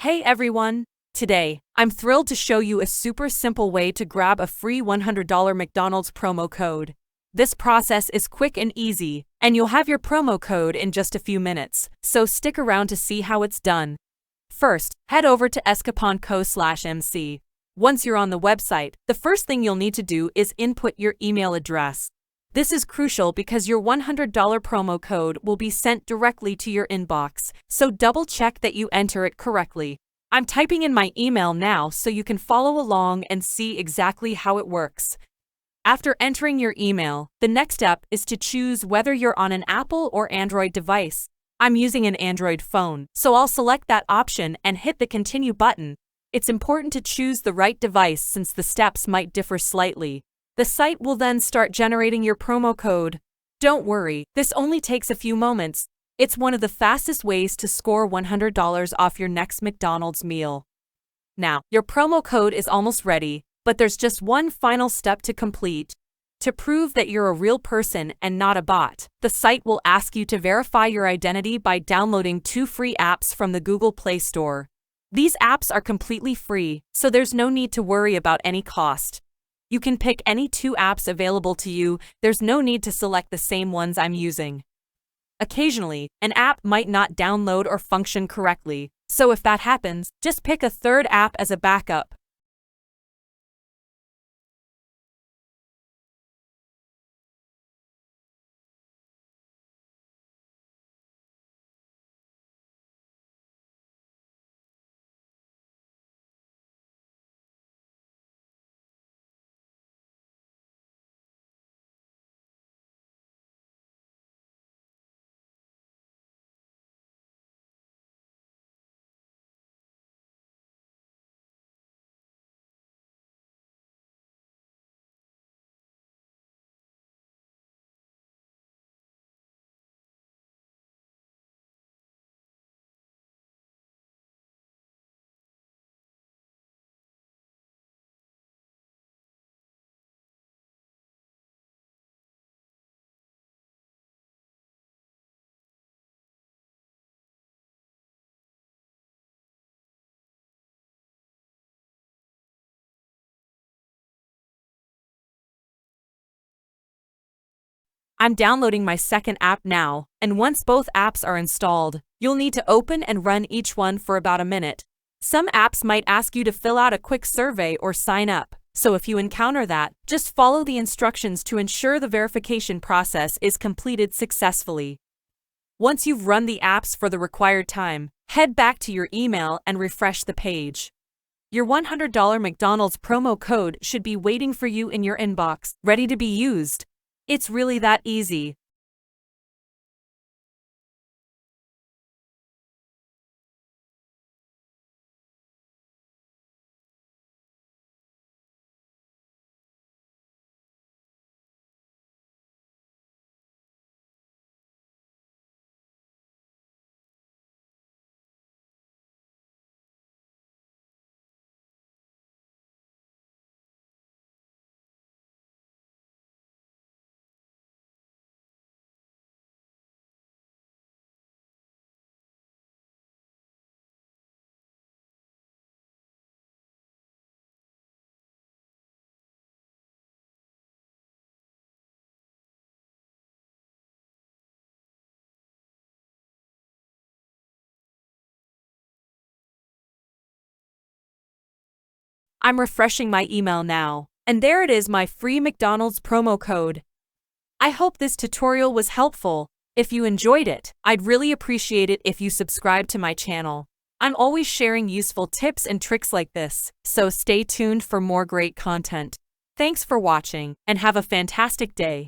Hey everyone! Today, I'm thrilled to show you a super simple way to grab a free $100 McDonald's promo code. This process is quick and easy, and you'll have your promo code in just a few minutes, so stick around to see how it's done. First, head over to escapon.co/mc. Once you're on the website, the first thing you'll need to do is input your email address. This is crucial because your $100 promo code will be sent directly to your inbox, so double-check that you enter it correctly. I'm typing in my email now so you can follow along and see exactly how it works. After entering your email, the next step is to choose whether you're on an Apple or Android device. I'm using an Android phone, so I'll select that option and hit the Continue button. It's important to choose the right device since the steps might differ slightly. The site will then start generating your promo code. Don't worry, this only takes a few moments. It's one of the fastest ways to score $100 off your next McDonald's meal. Now, your promo code is almost ready, but there's just one final step to complete. To prove that you're a real person and not a bot, the site will ask you to verify your identity by downloading 2 free apps from the Google Play Store. These apps are completely free, so there's no need to worry about any cost. You can pick any 2 apps available to you, there's no need to select the same ones I'm using. Occasionally, an app might not download or function correctly, so if that happens, just pick a third app as a backup. I'm downloading my second app now, and once both apps are installed, you'll need to open and run each one for about a minute. Some apps might ask you to fill out a quick survey or sign up, so if you encounter that, just follow the instructions to ensure the verification process is completed successfully. Once you've run the apps for the required time, head back to your email and refresh the page. Your $100 McDonald's promo code should be waiting for you in your inbox, ready to be used. It's really that easy. I'm refreshing my email now, and there it is, my free McDonald's promo code. I hope this tutorial was helpful. If you enjoyed it, I'd really appreciate it if you subscribe to my channel. I'm always sharing useful tips and tricks like this, so stay tuned for more great content. Thanks for watching, and have a fantastic day.